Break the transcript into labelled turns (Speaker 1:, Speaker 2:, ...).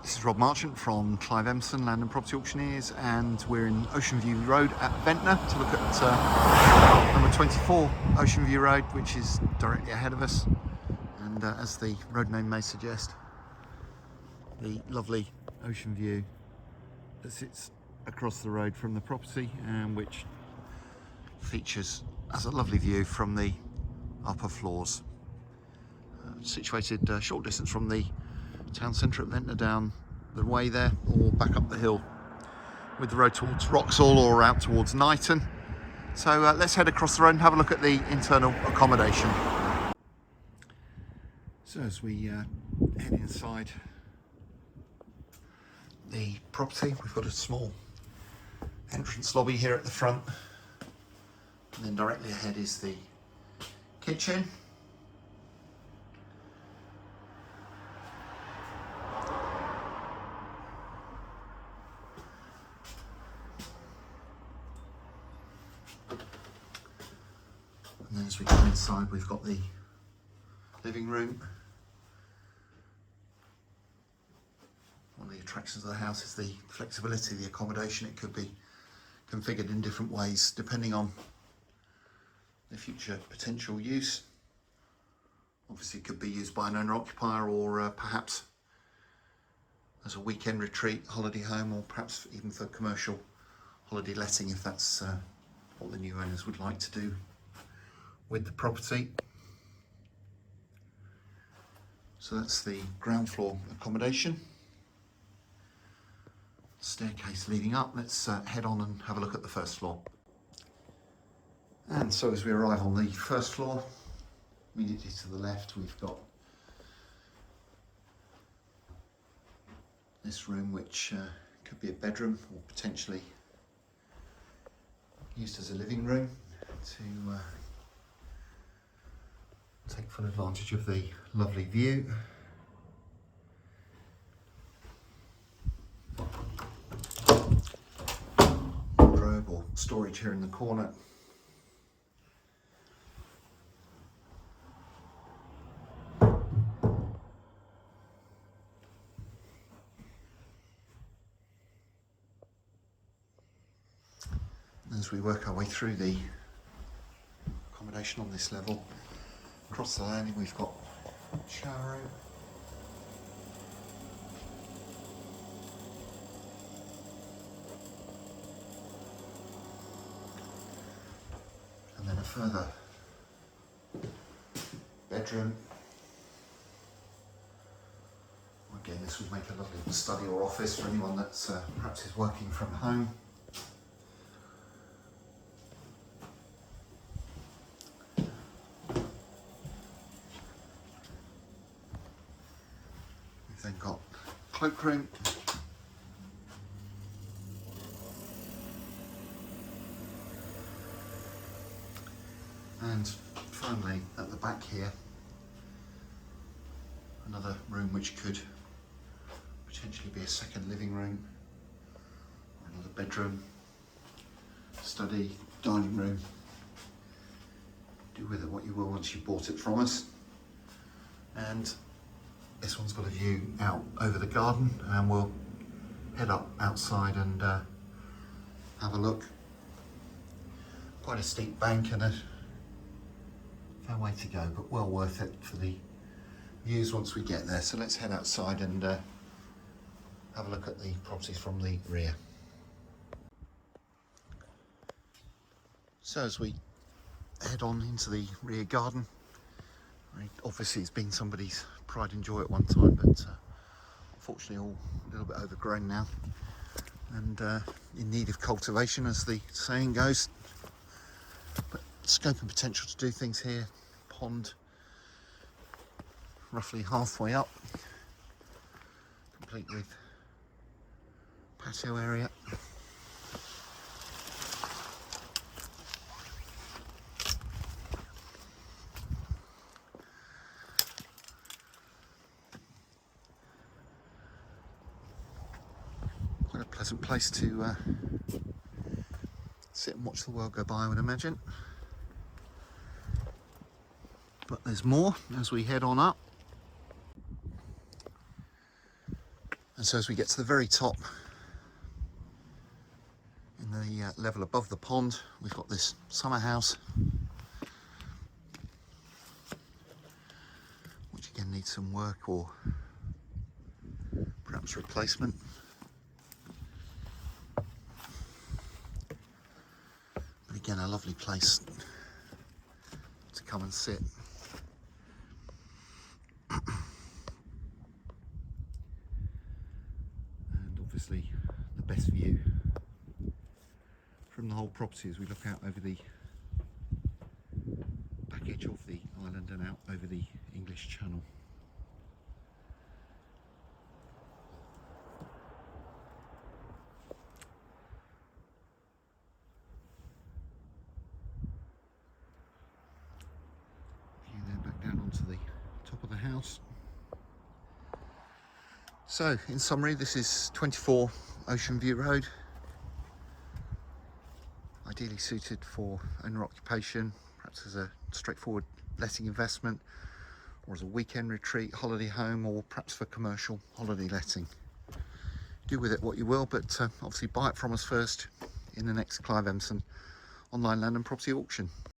Speaker 1: This is Rob Marchant from Clive Emerson Land and Property Auctioneers, and we're in Ocean View Road at Ventnor to look at number 24 Ocean View Road, which is directly ahead of us. And as the road name may suggest, the lovely ocean view that sits across the road from the property, and which features as a lovely view from the upper floors. Situated a short distance from the town centre at Ventnor, down the way there, or back up the hill with the road towards Wroxall or out towards Knighton. So let's head across the road and have a look at the internal accommodation. So as we head inside the property, we've got a small entrance lobby here at the front, and then directly ahead is the kitchen. And then as we come inside, we've got the living room. One of the attractions of the house is the flexibility of the accommodation. It could be configured in different ways depending on the future potential use. Obviously it could be used by an owner-occupier, or perhaps as a weekend retreat, holiday home, or perhaps even for commercial holiday letting, if that's what the new owners would like to do with the property. So that's the ground floor accommodation. Staircase leading up. Let's head on and have a look at the first floor. And so as we arrive on the first floor, immediately to the left we've got this room, which could be a bedroom or potentially used as a living room to take full advantage of the lovely view. Wardrobe or storage here in the corner. As we work our way through the accommodation on this level, across the landing we've got a shower room, and then a further bedroom. Again, this would make a lovely study or office for anyone that perhaps is working from home. We've then got cloakroom, and finally at the back here, another room which could potentially be a second living room, or another bedroom, study, dining room. Do with it what you will once you bought it from us. And this one's got a view out over the garden, and we'll head up outside and have a look. Quite a steep bank and a fair way to go, but well worth it for the views once we get there. So let's head outside and have a look at the property from the rear. So as we head on into the rear garden, obviously it's been somebody's pride and joy at one time, but unfortunately all a little bit overgrown now and in need of cultivation, as the saying goes. But scope and potential to do things here. Pond roughly halfway up, complete with patio area. Quite a pleasant place to sit and watch the world go by, I would imagine. But there's more as we head on up. And so as we get to the very top, in the level above the pond, we've got this summer house, which again needs some work or perhaps replacement. But again, a lovely place to come and sit. And obviously the best view from the whole property as we look out over the back edge of the island and out over the English Channel. View then back down onto the top of the house. So in summary, this is 24 Ocean View Road. Ideally suited for owner occupation, perhaps as a straightforward letting investment, or as a weekend retreat, holiday home, or perhaps for commercial holiday letting. Do with it what you will, but obviously buy it from us first in the next Clive Empson online land and property auction.